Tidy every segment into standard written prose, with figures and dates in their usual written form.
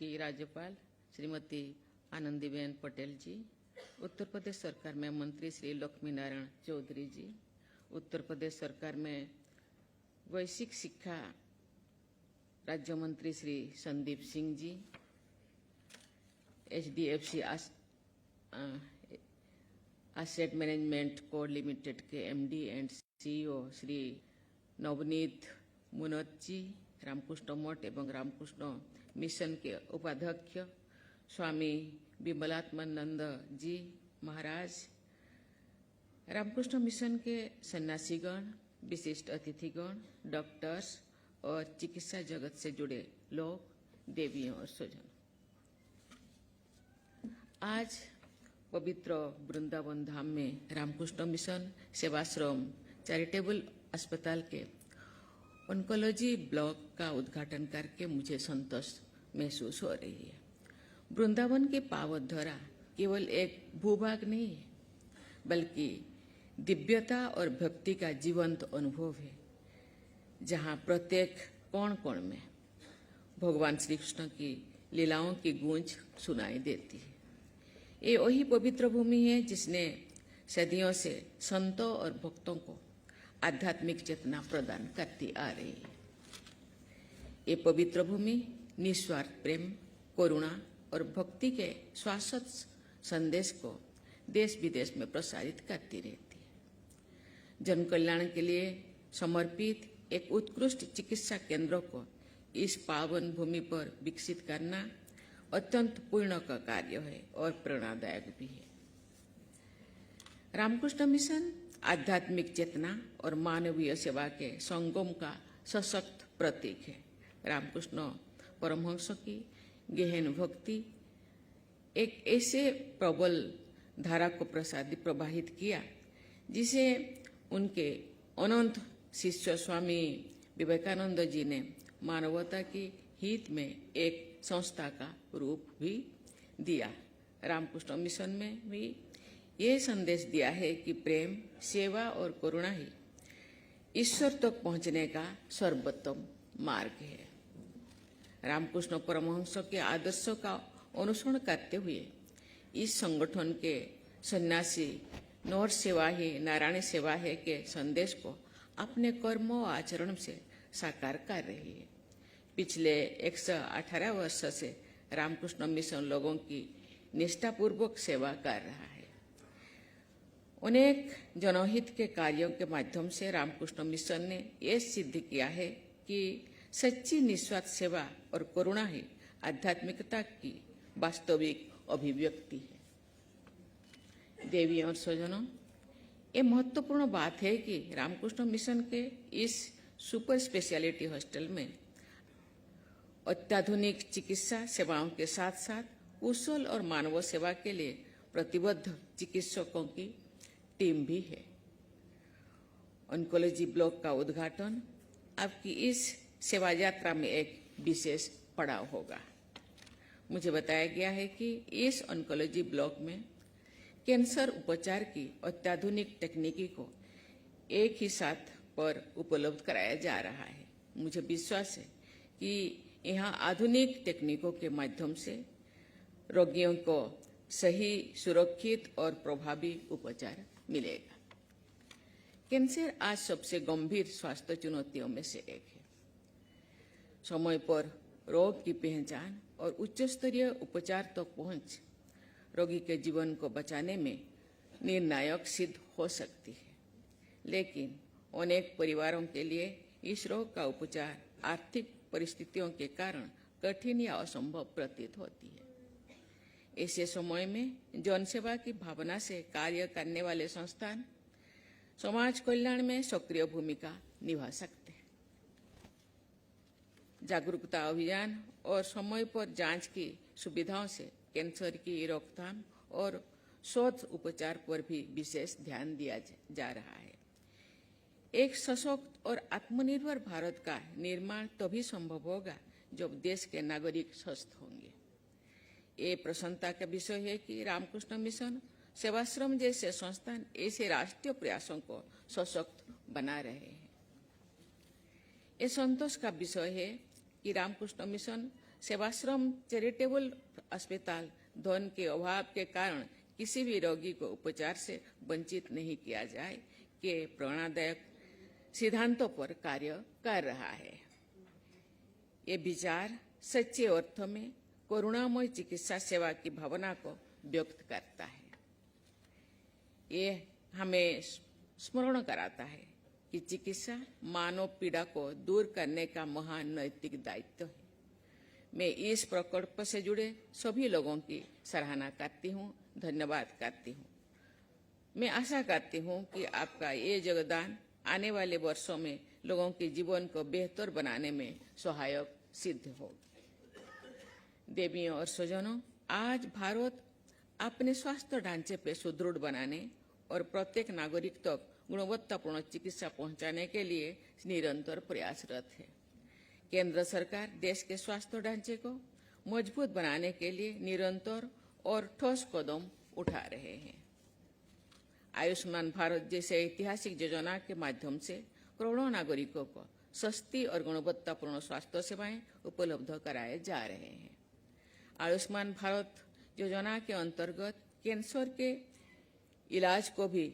की राज्यपाल श्रीमती आनंदीबेन पटेल जी, उत्तर प्रदेश सरकार में मंत्री श्री लक्ष्मी नारायण चौधरी जी, उत्तर प्रदेश सरकार में वैश्विक शिक्षा राज्य मंत्री Shri Sandeep Singh ji, HDFC asset management code limited के MD and CEO Shri Navneet Munot ji, Ramakrishna Math एवं रामकृष्ण मिशन के उपाध्यक्ष स्वामी विमलात्मानंद जी महाराज, रामकृष्ण मिशन के सन्यासीगण, विशिष्ट अतिथिगण, डॉक्टर्स और चिकित्सा जगत से जुड़े लोग, देवियों और स्वजन, आज पवित्र वृंदावन धाम में रामकृष्ण मिशन सेवाश्रम चैरिटेबल अस्पताल के ऑन्कोलॉजी ब्लॉक का उद्घाटन करके मुझे संतोष महसूस हो रही है। वृंदावन की पावन धरा केवल एक भूभाग नहीं है, बल्कि दिव्यता और भक्ति का जीवंत अनुभव है, जहाँ प्रत्येक कोण कोण में भगवान श्री कृष्ण की लीलाओं की गूंज सुनाई देती है। ये वही पवित्र भूमि है जिसने सदियों से संतों और भक्तों को आध्यात्मिक चेतना प्रदान करती आ रही है। ये पवित्र भूमि निस्वार्थ प्रेम, करुणा और भक्ति के शाश्वत संदेश को देश विदेश में प्रसारित करती रहती है। जन कल्याण के लिए समर्पित एक उत्कृष्ट चिकित्सा केंद्र को इस पावन भूमि पर विकसित करना अत्यंत पुण्य का कार्य है और प्रेरणादायक भी है। रामकृष्ण मिशन आध्यात्मिक चेतना और मानवीय सेवा के संगम का सशक्त प्रतीक है। रामकृष्ण परमहंस की गहन भक्ति एक ऐसे प्रबल धारा को प्रवाहित किया जिसे उनके अनंत शिष्य स्वामी विवेकानंद जी ने मानवता के हित में एक संस्था का रूप भी दिया। रामकृष्ण मिशन में भी ये संदेश दिया है कि प्रेम, सेवा और करुणा ही ईश्वर तक पहुंचने का सर्वोत्तम मार्ग है। रामकृष्ण परमहंस के आदर्शों का अनुसरण करते हुए इस संगठन के सन्यासी नर सेवा ही नारायण सेवा है के संदेश को अपने कर्मों और आचरण से साकार कर रही है। पिछले 118 वर्ष से रामकृष्ण मिशन लोगों की निष्ठापूर्वक सेवा कर रहा है। अनेक जनहित के कार्यों के माध्यम से रामकृष्ण मिशन ने यह सिद्ध किया है कि सच्ची निस्वार्थ सेवा और करुणा ही आध्यात्मिकता की वास्तविक अभिव्यक्ति है। देवियों और स्वजनों, ये महत्वपूर्ण बात है कि रामकृष्ण मिशन के इस सुपर स्पेशलिटी हॉस्टल में अत्याधुनिक चिकित्सा सेवाओं के साथ साथ कुशल और मानव सेवा के लिए प्रतिबद्ध चिकित्सकों की टीम भी है। ऑन्कोलॉजी ब्लॉक का उद्घाटन आपकी इस सेवा यात्रा में एक विशेष पड़ाव होगा। मुझे बताया गया है कि इस ऑन्कोलॉजी ब्लॉक में कैंसर उपचार की अत्याधुनिक तकनीकी को एक ही साथ पर उपलब्ध कराया जा रहा है। मुझे विश्वास है कि यहाँ आधुनिक तकनीकों के माध्यम से रोगियों को सही, सुरक्षित और प्रभावी उपचार मिलेगा। कैंसर आज सबसे गंभीर स्वास्थ्य चुनौतियों में से एक है। समय पर रोग की पहचान और उच्च स्तरीय उपचार तक पहुंच रोगी के जीवन को बचाने में निर्णायक सिद्ध हो सकती है, लेकिन अनेक परिवारों के लिए इस रोग का उपचार आर्थिक परिस्थितियों के कारण कठिन या असंभव प्रतीत होती है। ऐसे समय में जनसेवा की भावना से कार्य करने वाले संस्थान समाज कल्याण में सक्रिय भूमिका निभा सकते हैं। जागरूकता अभियान और समय पर जांच की सुविधाओं से कैंसर की रोकथाम और शोध उपचार पर भी विशेष ध्यान दिया जा रहा है। एक सशक्त और आत्मनिर्भर भारत का निर्माण तभी संभव होगा जब देश के नागरिक स्वस्थ होंगे। ये प्रसन्नता का विषय है कि रामकृष्ण मिशन सेवाश्रम जैसे संस्थान ऐसे राष्ट्रीय प्रयासों को सशक्त बना रहे हैं। ये संतोष का विषय है कि रामकृष्ण मिशन सेवाश्रम चैरिटेबल अस्पताल धन के अभाव के कारण किसी भी रोगी को उपचार से वंचित नहीं किया जाए के प्रेरणादायक सिद्धांतों पर कार्य कर रहा है। ये विचार सच्चे अर्थों में करुणामय चिकित्सा सेवा की भावना को व्यक्त करता है। ये हमें स्मरण कराता है कि चिकित्सा मानव पीड़ा को दूर करने का महान नैतिक दायित्व है। मैं इस प्रकल्प से जुड़े सभी लोगों की सराहना करती हूँ, धन्यवाद करती हूँ। मैं आशा करती हूँ कि आपका ये योगदान आने वाले वर्षों में लोगों के जीवन को बेहतर बनाने में सहायक सिद्ध होगा। देवियों और स्वजनों, आज भारत अपने स्वास्थ्य ढांचे पे सुदृढ़ बनाने और प्रत्येक नागरिक तक गुणवत्तापूर्ण चिकित्सा पहुंचाने के लिए निरंतर प्रयासरत है। केंद्र सरकार देश के स्वास्थ्य ढांचे को मजबूत बनाने के लिए निरंतर और ठोस कदम उठा रहे हैं। आयुष्मान भारत जैसे ऐतिहासिक योजना के माध्यम से करोड़ों नागरिकों को सस्ती और गुणवत्तापूर्ण स्वास्थ्य सेवाएं उपलब्ध कराए जा रहे हैं। आयुष्मान भारत योजना के अंतर्गत कैंसर के इलाज को भी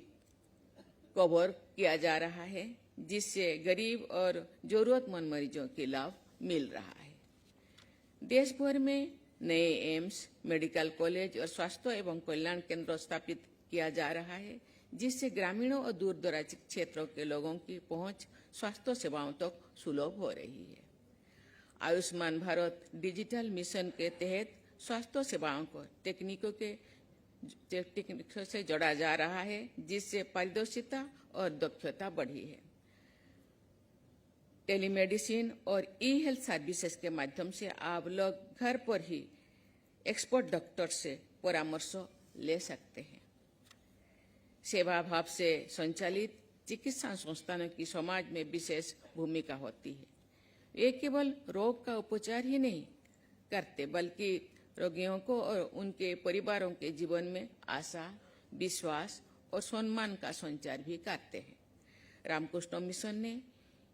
कवर किया जा रहा है, जिससे गरीब और जरूरतमंद मरीजों के लाभ मिल रहा है। देश भर में नए एम्स, मेडिकल कॉलेज और स्वास्थ्य एवं कल्याण केंद्र स्थापित किया जा रहा है, जिससे ग्रामीणों और दूर दराज क्षेत्रों के लोगों की पहुंच स्वास्थ्य सेवाओं तक सुलभ हो रही है। आयुष्मान भारत डिजिटल मिशन के तहत स्वास्थ्य सेवाओं को तकनीकों से जोड़ा जा रहा है, जिससे पारदर्शिता और दक्षता बढ़ी है। टेलीमेडिसिन और ई हेल्थ सर्विसेज के माध्यम से आप लोग घर पर ही एक्सपर्ट डॉक्टर से परामर्श ले सकते हैं। सेवा भाव से संचालित चिकित्सा संस्थानों की समाज में विशेष भूमिका होती है। ये केवल रोग का उपचार ही नहीं करते, बल्कि रोगियों को और उनके परिवारों के जीवन में आशा, विश्वास और सम्मान का संचार भी करते हैं। रामकृष्ण मिशन ने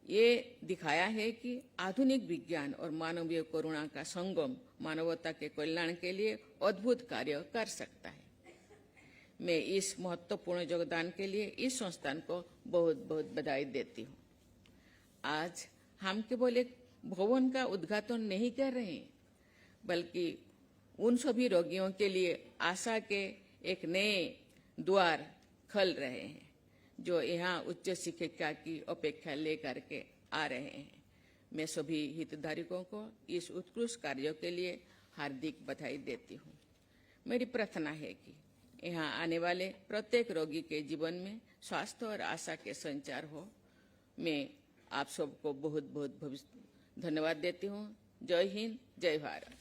ये दिखाया है कि आधुनिक विज्ञान और मानवीय करुणा का संगम मानवता के कल्याण के लिए अद्भुत कार्य कर सकता है। मैं इस महत्वपूर्ण योगदान के लिए इस संस्थान को बहुत बहुत बधाई देती हूँ। आज हम केवल एक भवन का उद्घाटन नहीं कर रहे हैं, बल्कि उन सभी रोगियों के लिए आशा के एक नए द्वार खोल रहे हैं, जो यहाँ उच्च शिक्षा की अपेक्षा लेकर के आ रहे हैं। मैं सभी हितधारकों को इस उत्कृष्ट कार्य के लिए हार्दिक बधाई देती हूँ। मेरी प्रार्थना है कि यहाँ आने वाले प्रत्येक रोगी के जीवन में स्वास्थ्य और आशा के संचार हो। मैं आप सबको बहुत बहुत धन्यवाद देती हूँ। जय हिंद, जय भारत।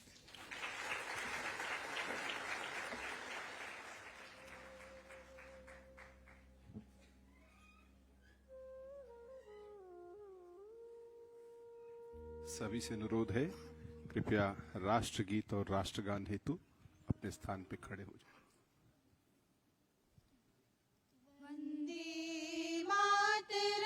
सभी से अनुरोध है, कृपया राष्ट्रगीत और राष्ट्रगान हेतु अपने स्थान पर खड़े हो जाएं। वंदे मातरम।